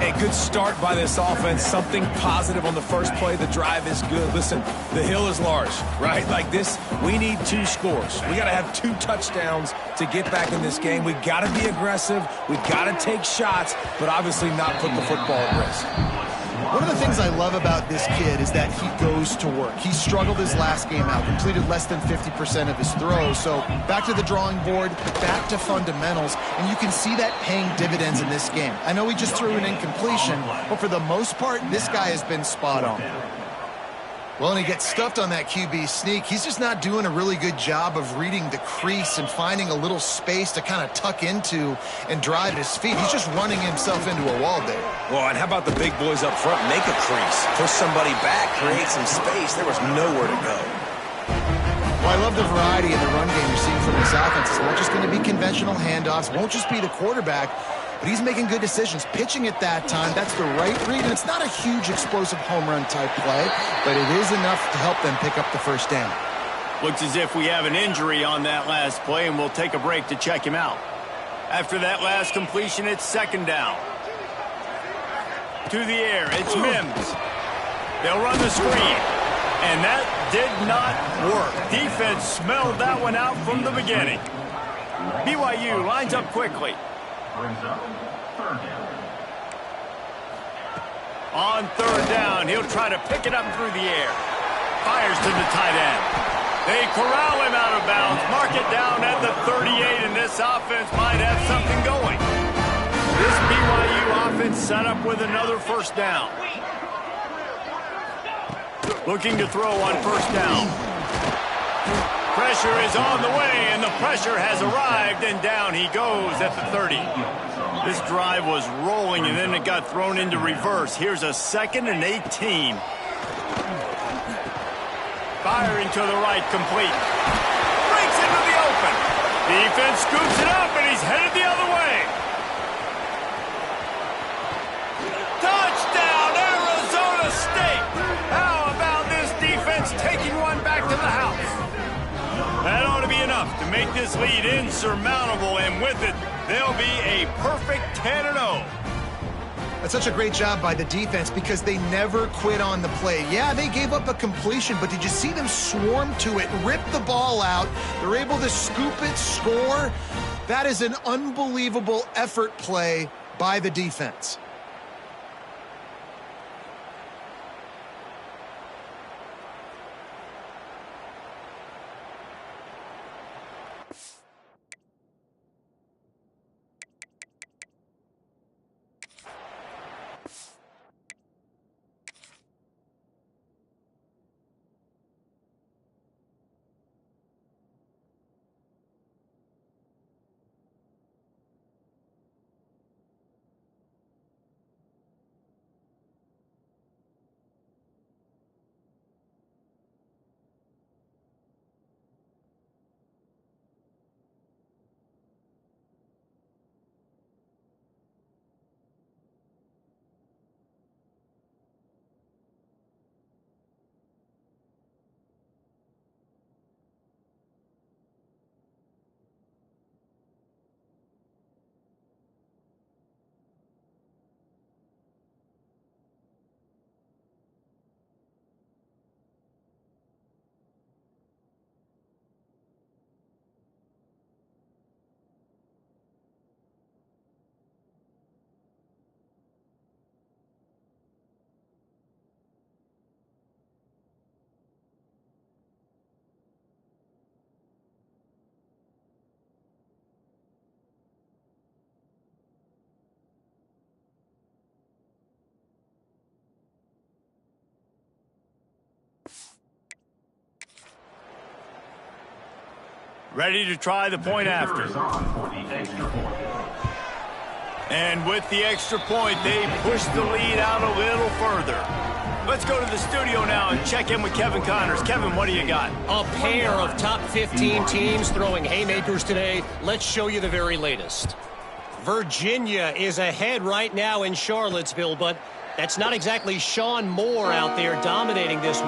Speaker 3: A good start by this offense. Something positive on the first play. The drive is good. Listen, the hill is large, right? Like this, we need 2 scores. We got to have 2 touchdowns to get back in this game. We got to be aggressive. We got to take shots, but obviously not put the football at risk.
Speaker 2: One of the things I love about this kid is that he goes to work. He struggled his last game out, completed less than 50% of his throws. So back to the drawing board, back to fundamentals, and you can see that paying dividends in this game. I know he just threw an incompletion, but for the most part, this guy has been spot on. Well, and he gets stuffed on that QB sneak. He's just not doing a really good job of reading the crease and finding a little space to kind of tuck into and drive his feet. He's just running himself into a wall there.
Speaker 3: Well, and how about the big boys up front? Make a crease, push somebody back, create some space. There was nowhere to go.
Speaker 2: Well, I love the variety in the run game you're seeing from this offense. It's not just going to be conventional handoffs. Won't just be the quarterback. But he's making good decisions, pitching at that time. That's the right read, and it's not a huge explosive home run type play, but it is enough to help them pick up the first down.
Speaker 1: Looks as if we have an injury on that last play, and we'll take a break to check him out. After that last completion, it's second down. To the air, it's Mims. They'll run the screen, and that did not work. Defense smelled that one out from the beginning. BYU lines up quickly. On third down, he'll try to pick it up through the air. Fires to the tight end. They corral him out of bounds. Mark it down at the 38, and this offense might have something going. This BYU offense set up with another first down. Looking to throw on first down. Pressure is on the way, and the pressure has arrived, and down he goes at the 30. This drive was rolling, and then it got thrown into reverse. Here's a 2nd and 18. Firing to the right, complete. Breaks into the open. Defense scoops it up, and he's headed the other way. Touchdown, Arizona State! How about this defense taking one back to the house? That ought to be enough to make this lead insurmountable, and with it, they'll be a perfect 10-0.
Speaker 2: That's such a great job by the defense because they never quit on the play. Yeah, they gave up a completion, but did you see them swarm to it, rip the ball out? They're able to scoop it, score. That is an unbelievable effort play by the defense.
Speaker 1: Ready to try the point after. And with the extra point, they push the lead out a little further. Let's go to the studio now and check in with Kevin Connors. Kevin, what do you got?
Speaker 5: A pair of top 15 teams throwing haymakers today. Let's show you the very latest. Virginia is ahead right now in Charlottesville, but that's not exactly Sean Moore out there dominating this.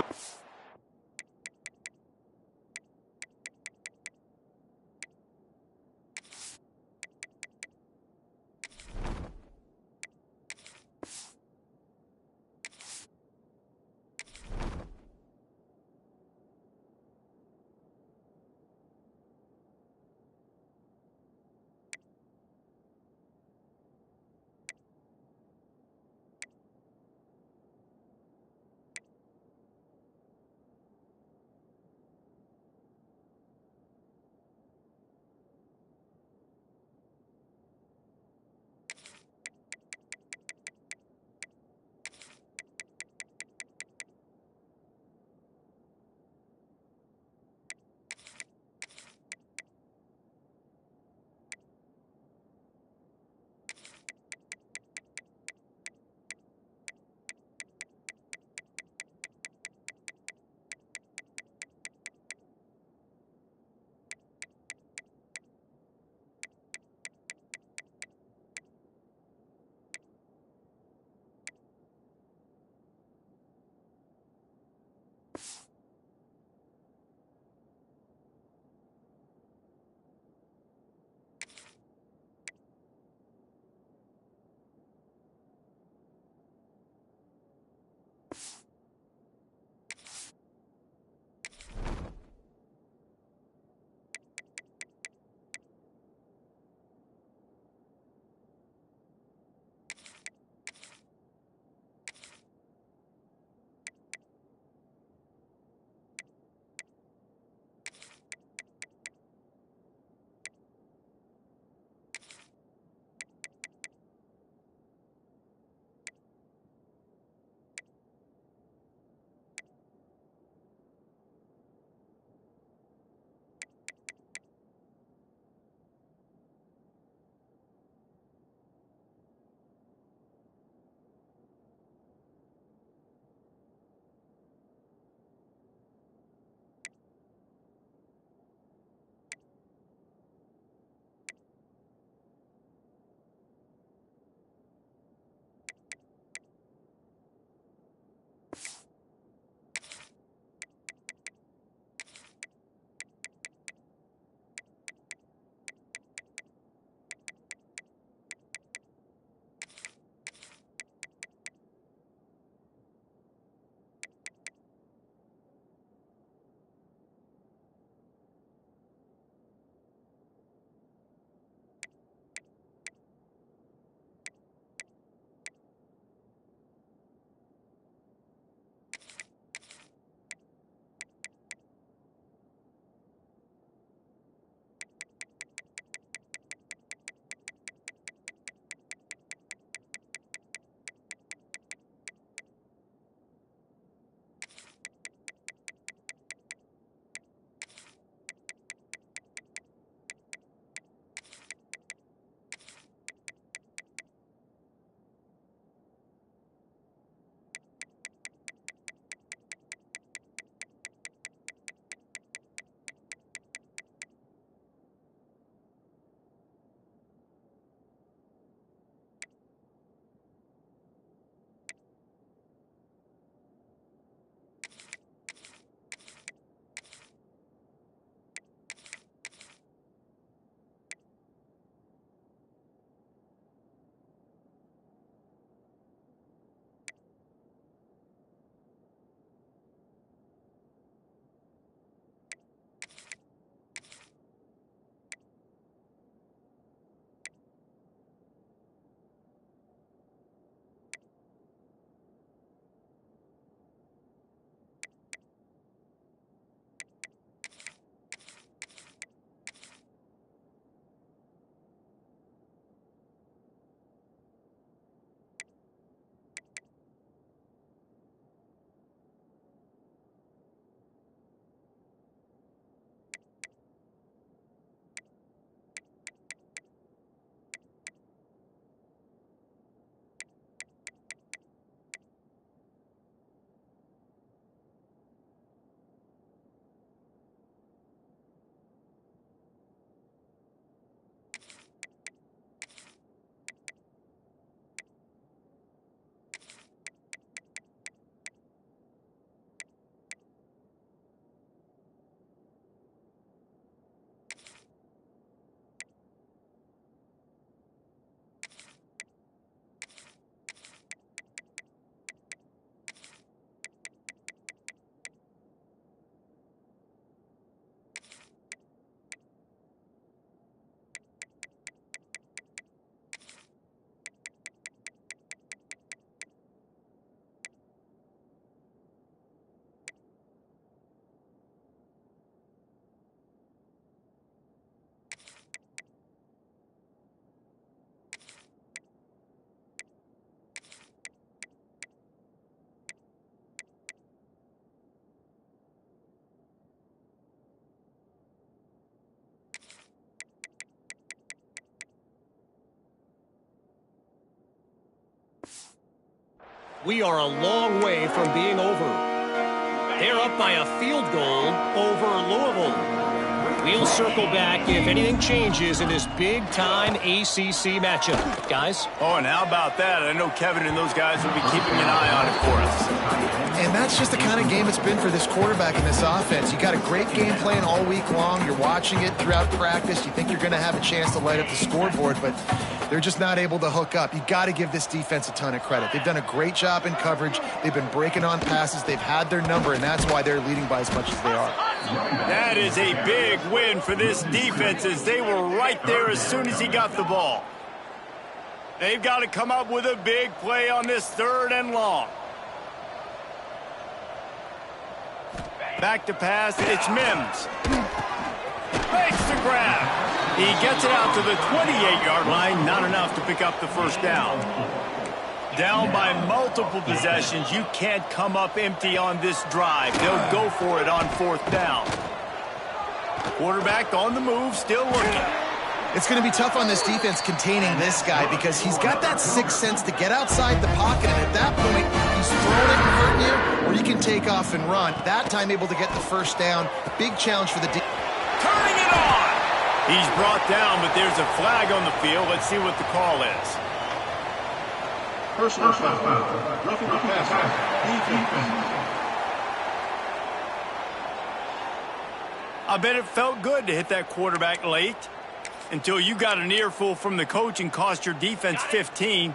Speaker 5: We are a long way from being over. They're up by a field goal over Louisville. We'll circle back if anything changes in this big-time ACC matchup. Guys?
Speaker 1: Oh, and how about that? I know Kevin and those guys will be keeping an eye on it for us.
Speaker 2: And that's just the kind of game it's been for this quarterback in this offense. You got a great game plan all week long. You're watching it throughout practice. You think you're going to have a chance to light up the scoreboard, but they're just not able to hook up. You got to give this defense a ton of credit. They've done a great job in coverage. They've been breaking on passes. They've had their number, and that's why they're leading by as much as they are.
Speaker 1: That is a big win for this defense, as they were right there as soon as he got the ball. They've got to come up with a big play on this 3rd and long. Back to pass, it's Mims. Makes the grab. He gets it out to the 28-yard line, not enough to pick up the first down. Down by multiple possessions, you can't come up empty on this drive. They'll go for it on 4th down. Quarterback on the move, still looking.
Speaker 2: It's going to be tough on this defense containing this guy because he's got that sixth sense to get outside the pocket, and at that point, he's throwing it and hurting you, or you can take off and run. That time able to get the first down. A big challenge for the defense.
Speaker 1: Turning it on! He's brought down, but there's a flag on the field. Let's see what the call is.
Speaker 6: Personal foul. Roughing the passer. Defense.
Speaker 1: I bet it felt good to hit that quarterback late until you got an earful from the coach and cost your defense 15.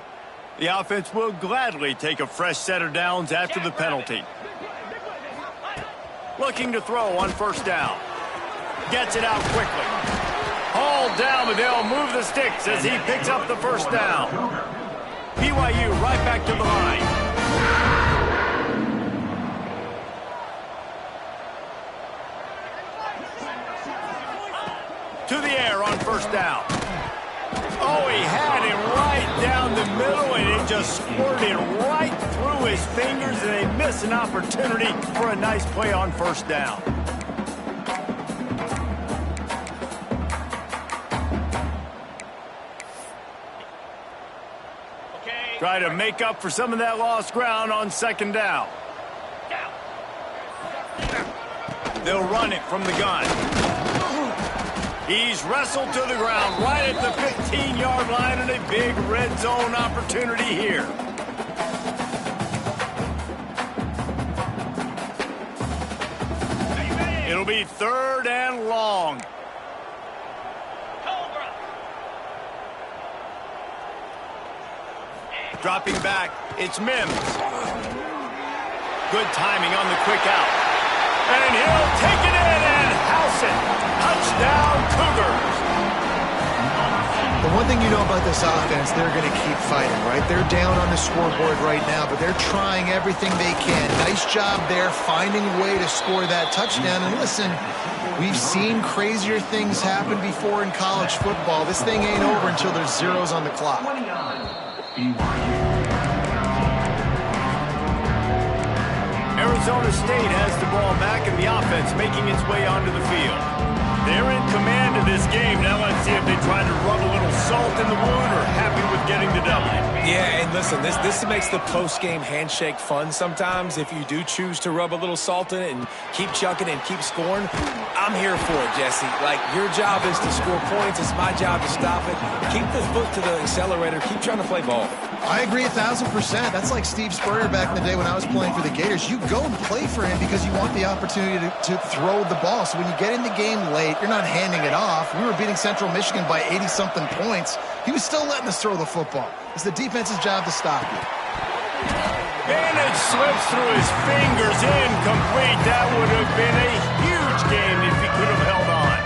Speaker 1: The offense will gladly take a fresh set of downs after the penalty. Looking to throw on 1st down. Gets it out quickly. Hauled down, but they'll move the sticks as he picks up the first down. BYU right back to the line. To the air on 1st down. Oh, he had it right down the middle, and it just squirted right through his fingers, and they miss an opportunity for a nice play on 1st down. Try to make up for some of that lost ground on 2nd down. They'll run it from the gun. He's wrestled to the ground right at the 15-yard line, and a big red zone opportunity here. It'll be 3rd and long. Dropping back, it's Mims. Good timing on the quick out. And he'll take it in and house it. Touchdown, Cougars.
Speaker 2: The one thing you know about this offense, they're going to keep fighting, right? They're down on the scoreboard right now, but they're trying everything they can. Nice job there, finding a way to score that touchdown. And listen, we've seen crazier things happen before in college football. This thing ain't over until there's zeros on the clock.
Speaker 1: Arizona State has the ball back, and the offense making its way onto the field. They're in command of this game. Now let's see if they try to rub a little salt in the wound or happy with getting the W.
Speaker 3: Yeah, and listen, this makes the post-game handshake fun sometimes. If you do choose to rub a little salt in it and keep chucking and keep scoring, I'm here for it, Jesse. Like, your job is to score points. It's my job to stop it. Keep the foot to the accelerator. Keep trying to play ball.
Speaker 2: I agree 1,000%. That's like Steve Spurrier back in the day when I was playing for the Gators. You go and play for him because you want the opportunity to throw the ball. So when you get in the game late, you're not handing it off. We were beating Central Michigan by 80-something points. He was still letting us throw the football. It's the defense's job to stop you.
Speaker 1: And it slips through his fingers, incomplete. That would have been a huge game if he could have held on.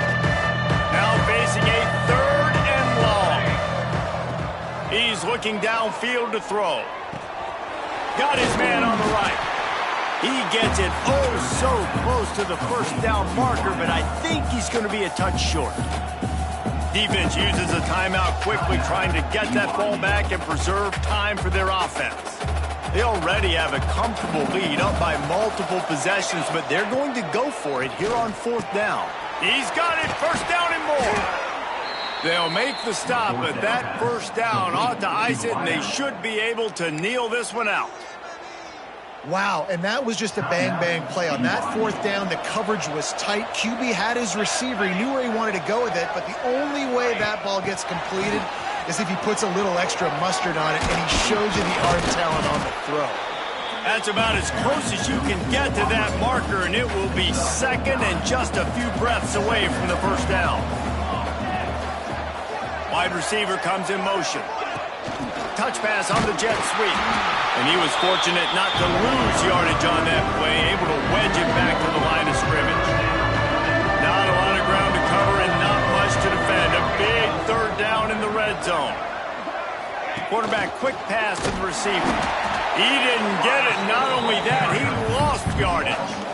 Speaker 1: Now facing a 3rd and long. He's looking downfield to throw. Got his man on the right. He gets it oh so close to the first down marker, but I think he's going to be a touch short. Defense uses a timeout quickly, trying to get that ball back and preserve time for their offense. They already have a comfortable lead, up by multiple possessions, but they're going to go for it here on 4th down. He's got it, 1st down and more. They'll make the stop, but that 1st down ought to ice it, and they should be able to kneel this one out.
Speaker 2: Wow, and that was just a bang-bang play. On that fourth down, the coverage was tight. QB had his receiver. He knew where he wanted to go with it, but the only way that ball gets completed is if he puts a little extra mustard on it, and he shows you the arm talent on the throw.
Speaker 1: That's about as close as you can get to that marker, and it will be second and just a few breaths away from the first down. Wide receiver comes in motion. Touch pass on the jet sweep. And he was fortunate not to lose yardage on that play, able to wedge it back to the line of scrimmage. Not a lot of ground to cover and not much to defend. A big third down in the red zone. Quarterback quick pass to the receiver. He didn't get it. Not only that, he lost yardage.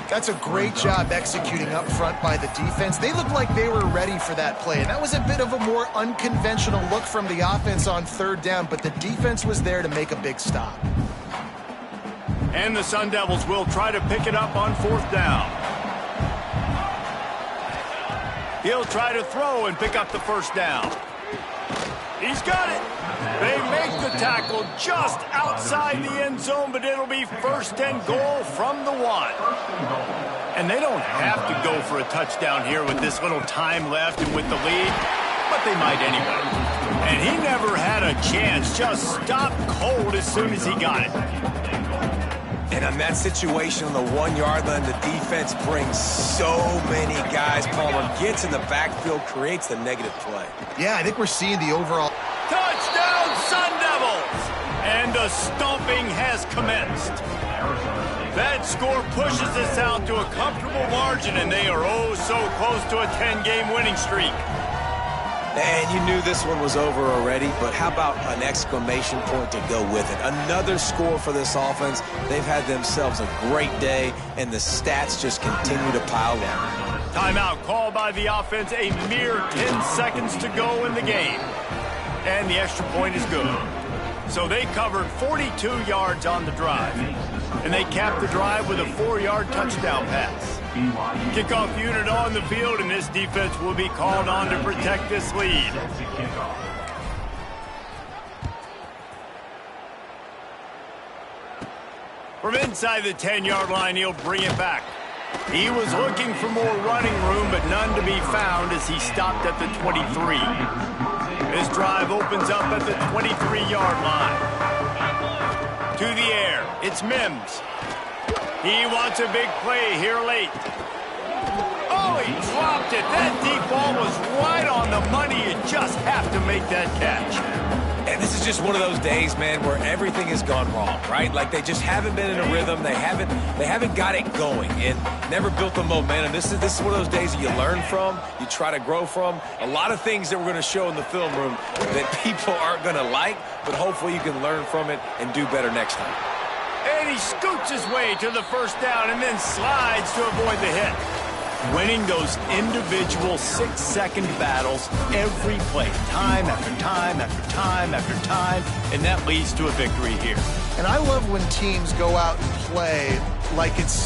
Speaker 2: That's a great job executing up front by the defense. They looked like they were ready for that play, and that was a bit of a more unconventional look from the offense on third down, but the defense was there to make a big stop.
Speaker 1: And the Sun Devils will try to pick it up on fourth down. He'll try to throw and pick up the first down. He's got it. They make the tackle just outside the end zone, but it'll be first and goal from the 1. And they don't have to go for a touchdown here with this little time left and with the lead, but they might anyway. And he never had a chance, just stopped cold as soon as he got it.
Speaker 3: And on that situation on the 1 yard line, the defense brings so many guys. Palmer gets in the backfield, creates the negative play.
Speaker 2: Yeah, I think we're seeing the overall...
Speaker 1: Touchdown, Sun Devils! And the stomping has commenced. That score pushes us out to a comfortable margin, and they are oh so close to a 10-game winning streak.
Speaker 3: And you knew this one was over already, but how about an exclamation point to go with it? Another score for this offense. They've had themselves a great day, and the stats just continue to pile on.
Speaker 1: Timeout called by the offense, a mere 10 seconds to go in the game. And the extra point is good. So they covered 42 yards on the drive. And they capped the drive with a 4-yard touchdown pass. Kickoff unit on the field, and this defense will be called on to protect this lead. From inside the 10-yard line, he'll bring it back. He was looking for more running room, but none to be found as he stopped at the 23. This drive opens up at the 23-yard line. To the air, it's Mims. He wants a big play here late. Oh, he dropped it. That deep ball was right on the money. You just have to make that catch.
Speaker 3: And this is just one of those days, man, where everything has gone wrong, right? Like they just haven't been in a rhythm. They haven't got it going and never built the momentum. This is one of those days that you learn from, you try to grow from. A lot of things that we're going to show in the film room that people aren't going to like, but hopefully you can learn from it and do better next time.
Speaker 1: And he scoots his way to the first down and then slides to avoid the hit. Winning those individual 6-second battles every play, time after time after time after time, and that leads to a victory here.
Speaker 2: And I love when teams go out and play like it's such